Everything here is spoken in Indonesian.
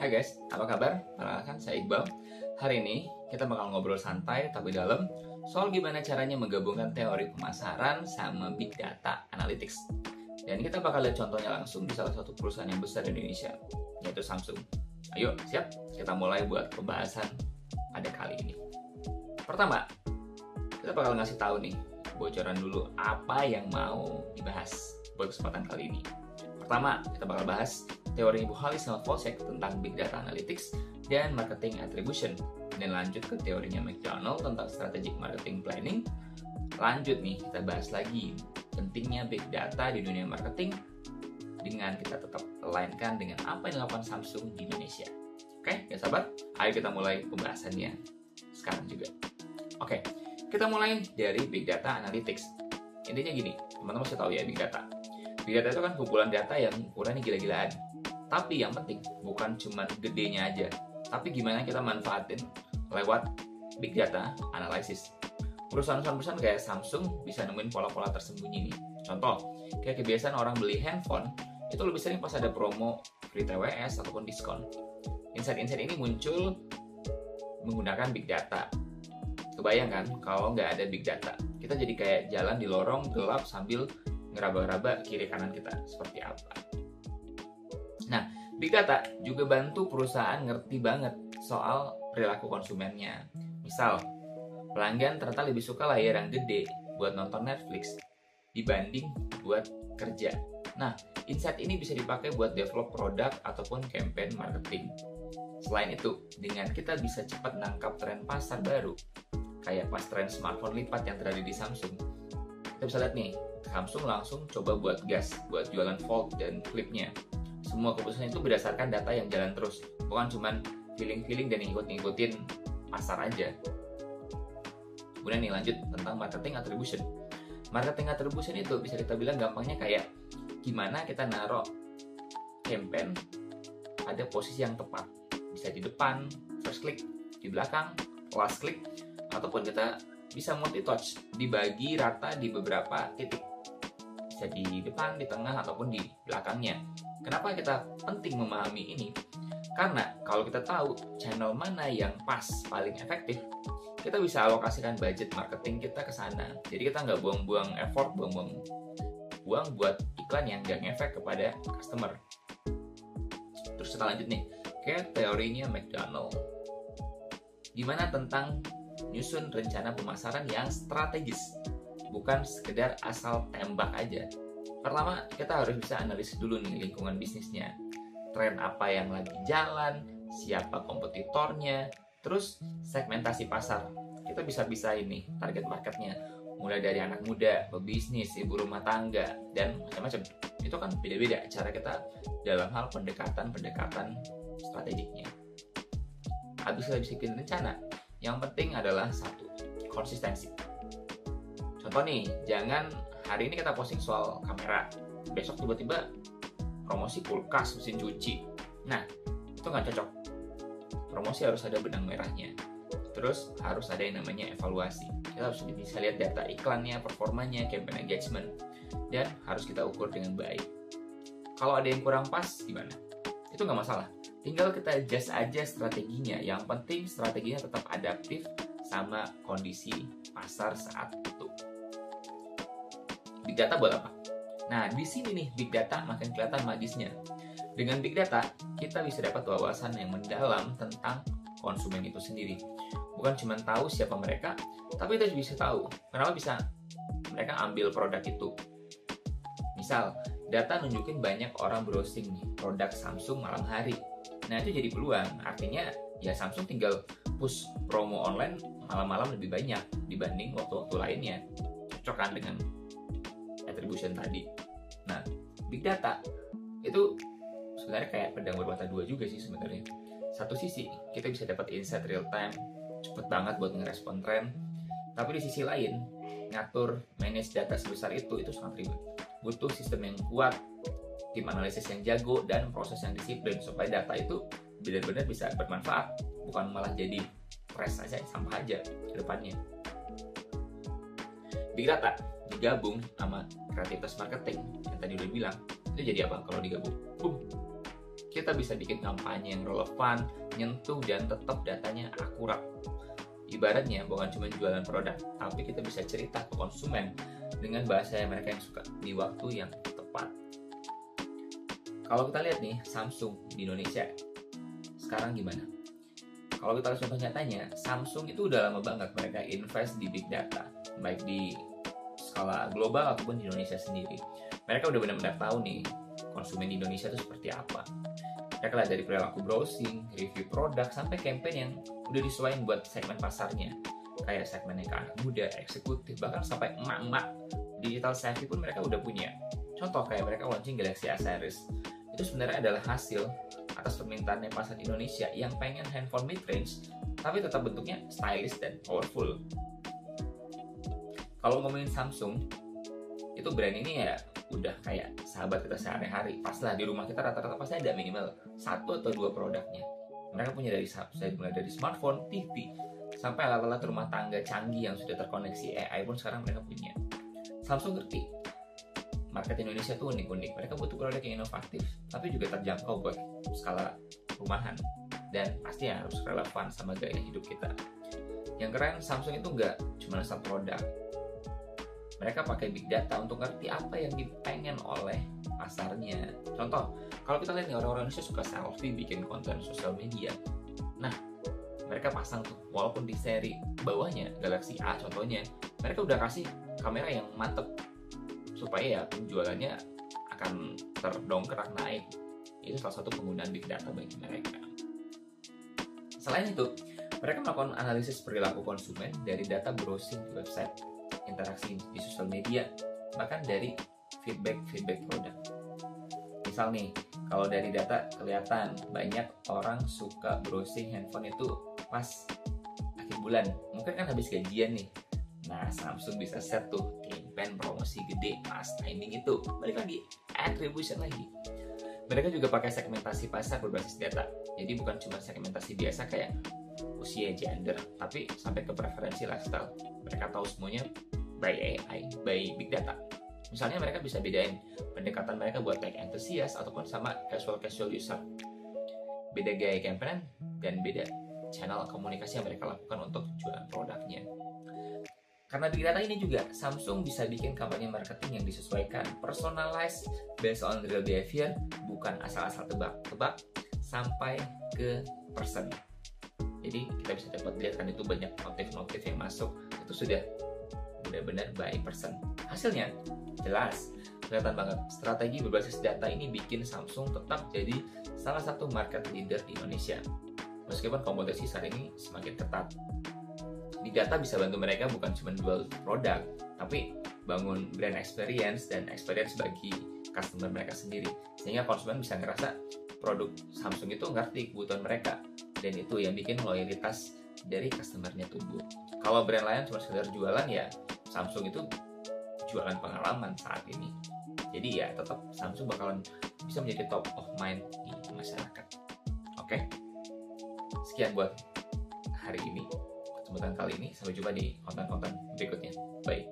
Hai guys, apa kabar? Perkenalkan saya Iqbal. Hari ini kita bakal ngobrol santai tapi dalam soal gimana caranya menggabungkan teori pemasaran sama Big Data Analytics. Dan kita bakal lihat contohnya langsung di salah satu perusahaan yang besar di Indonesia, yaitu Samsung. Ayo, siap? Kita mulai buat pembahasan pada kali ini. Pertama, kita bakal ngasih tahu nih, bocoran dulu apa yang mau dibahas buat kesempatan kali ini. Pertama, kita bakal bahas teori Ibu Halis sama Volsek tentang Big Data Analytics dan Marketing Attribution. Dan lanjut ke teorinya McDonald tentang Strategic Marketing Planning. Lanjut nih, kita bahas lagi pentingnya Big Data di dunia marketing dengan kita tetap align-kan dengan apa yang dilakukan Samsung di Indonesia. Oke, gak sabar? Ayo kita mulai pembahasannya sekarang juga. Oke, kita mulai dari Big Data Analytics. Intinya gini, teman-teman mesti tahu ya Big Data. Big Data itu kan kumpulan data yang ukurannya gila-gilaan. Tapi yang penting bukan cuma gedenya aja, tapi gimana kita manfaatin lewat Big Data Analysis. Perusahaan-perusahaan kayak Samsung bisa nemuin pola-pola tersembunyi nih. Contoh, kayak kebiasaan orang beli handphone, itu lebih sering pas ada promo free TWS ataupun diskon. Insight-insight ini muncul menggunakan Big Data. Kebayang kan kalau nggak ada Big Data, kita jadi kayak jalan di lorong gelap sambil ngeraba-raba kiri kanan kita seperti apa. Nah, Big Data juga bantu perusahaan ngerti banget soal perilaku konsumennya. Misal, pelanggan ternyata lebih suka layar yang gede buat nonton Netflix dibanding buat kerja. Nah, insight ini bisa dipakai buat develop produk ataupun campaign marketing. Selain itu, dengan kita bisa cepat nangkap tren pasar baru, kayak pas tren smartphone lipat yang terjadi di Samsung. Kita bisa lihat nih, Samsung langsung coba buat gas, buat jualan Fold dan Flip-nya. Semua keputusan itu berdasarkan data yang jalan terus, bukan cuma feeling-feeling dan ngikut-ngikutin pasar aja. Kemudian nih lanjut tentang marketing attribution. Marketing attribution itu bisa kita bilang gampangnya kayak gimana kita naruh campaign pada posisi yang tepat. Bisa di depan, first click, di belakang, last click, ataupun kita bisa multi-touch, dibagi rata di beberapa titik. Bisa di depan, di tengah, ataupun di belakangnya. Kenapa kita penting memahami ini? Karena kalau kita tahu channel mana yang pas, paling efektif, kita bisa alokasikan budget marketing kita ke sana. Jadi kita nggak buang-buang effort, buang-buang uang buat iklan yang nggak ngefek kepada customer. Terus kita lanjut nih, ke teorinya McDonald. Gimana tentang nyusun rencana pemasaran yang strategis, bukan sekedar asal tembak aja. Pertama, kita harus bisa analisis dulu nih lingkungan bisnisnya, tren apa yang lagi jalan, siapa kompetitornya, terus segmentasi pasar. Kita bisa ini target marketnya, mulai dari anak muda, pebisnis, ibu rumah tangga, dan macam-macam. Itu kan beda-beda cara kita dalam hal pendekatan strategiknya. Habis kita bisa bikin rencana, yang penting adalah satu, konsistensi. Contoh nih, jangan hari ini kita posting soal kamera, besok tiba-tiba promosi kulkas, mesin cuci. Nah, itu nggak cocok. Promosi harus ada benang merahnya. Terus harus ada yang namanya evaluasi. Kita harus bisa lihat data iklannya, performanya, campaign engagement, dan harus kita ukur dengan baik. Kalau ada yang kurang pas, gimana? Itu nggak masalah. Tinggal kita adjust aja strateginya. Yang penting strateginya tetap adaptif sama kondisi pasar saat itu. Big Data buat apa? Nah, di sini nih Big Data makin kelihatan magisnya. Dengan Big Data, kita bisa dapat wawasan yang mendalam tentang konsumen itu sendiri. Bukan cuma tahu siapa mereka, tapi kita bisa tahu kenapa bisa mereka ambil produk itu. Misal, data nunjukin banyak orang browsing nih produk Samsung malam hari. Nah, itu jadi peluang. Artinya, ya Samsung tinggal push promo online malam-malam lebih banyak dibanding waktu-waktu lainnya. Cocok kan dengan attribution tadi. Nah, Big Data itu sebenarnya kayak pedang bermata dua juga sih sebenarnya. Satu sisi, kita bisa dapat insight real time, cepet banget buat ngerespon tren. Tapi di sisi lain, ngatur, manage data sebesar itu sangat ribet. Butuh sistem yang kuat, tim analisis yang jago, dan proses yang disiplin supaya data itu benar-benar bisa bermanfaat, bukan malah jadi stress aja, sampah aja ke depannya. Big Data digabung sama kreativitas marketing yang tadi udah bilang, itu jadi apa kalau digabung? kita bisa bikin kampanye yang relevan, nyentuh, dan tetap datanya akurat. Ibaratnya bukan cuma jualan produk, tapi kita bisa cerita ke konsumen dengan bahasa yang mereka yang suka di waktu yang tepat. Kalau kita lihat nih, Samsung di Indonesia sekarang gimana? Kalau kita lihat contoh nyatanya, Samsung itu udah lama banget mereka invest di big data, baik di skala global ataupun di Indonesia sendiri. Mereka udah benar-benar tahu nih konsumen di Indonesia itu seperti apa. Mereka lah dari perilaku browsing, review produk, sampai campaign yang udah disesuaikan buat segmen pasarnya. Kayak segmennya ke anak muda, eksekutif, bahkan sampai emak-emak. Digital savvy pun mereka udah punya. Contoh kayak mereka launching Galaxy A series. Itu sebenarnya adalah hasil atas permintaannya pasar Indonesia yang pengen handphone mid-range, tapi tetap bentuknya stylish dan powerful. Kalau ngomongin Samsung, itu brand ini ya udah kayak sahabat kita sehari-hari. Paslah di rumah kita rata-rata pasti ada minimal 1 atau 2 produknya. Mereka punya mulai dari smartphone, TV, sampai alat-alat rumah tangga canggih yang sudah terkoneksi AI pun sekarang mereka punya. Samsung ngerti market Indonesia tuh unik-unik. Mereka butuh produk yang inovatif, tapi juga terjangkau buat skala rumahan. Dan pasti harus relevan sama gaya hidup kita. Yang keren, Samsung itu nggak cuma asal produk. Mereka pakai big data untuk ngerti apa yang dipengen oleh pasarnya. Contoh, kalau kita lihat nih orang-orang Indonesia suka selfie, bikin konten sosial media. Nah, mereka pasang tuh, walaupun di seri bawahnya Galaxy A contohnya, mereka udah kasih kamera yang mantep supaya ya penjualannya akan terdongkrak naik. Itu salah satu penggunaan big data bagi mereka. Selain itu, mereka melakukan analisis perilaku konsumen dari data browsing di website, interaksi di sosial media, bahkan dari feedback produk. Misal nih, kalau dari data kelihatan banyak orang suka browsing handphone itu pas akhir bulan, mungkin kan habis gajian nih. Nah, Samsung bisa set tuh campaign promosi gede pas timing itu. Balik lagi, attribution lagi. Mereka juga pakai segmentasi pasar berbasis data. Jadi bukan cuma segmentasi biasa kayak usia, gender, tapi sampai ke preferensi lifestyle. Mereka tahu semuanya by AI, by big data. Misalnya mereka bisa bedain pendekatan mereka buat tech enthusiast ataupun sama casual user. Beda gaya campaign dan beda channel komunikasi yang mereka lakukan untuk jualan produknya. Karena big data ini juga, Samsung bisa bikin kampanye marketing yang disesuaikan, personalized, based on real behavior, bukan asal-asal tebak-tebak, sampai ke person. Jadi kita bisa dapat lihat kan itu banyak notif-notif yang masuk, itu sudah benar-benar by person. Hasilnya jelas, kelihatan banget. Strategi berbasis data ini bikin Samsung tetap jadi salah satu market leader di Indonesia. Meskipun kompetisi saat ini semakin ketat. Big data bisa bantu mereka bukan cuma jual produk, tapi bangun brand experience dan experience bagi customer mereka sendiri. Sehingga konsumen bisa ngerasa produk Samsung itu ngerti kebutuhan mereka. Dan itu yang bikin loyalitas dari customernya tumbuh. Kalau brand lain cuma sekedar jualan ya, Samsung itu jualan pengalaman saat ini. Jadi ya tetap Samsung bakalan bisa menjadi top of mind di masyarakat. Oke, sekian buat hari ini, kesempatan kali ini. Sampai jumpa di konten-konten berikutnya. Bye.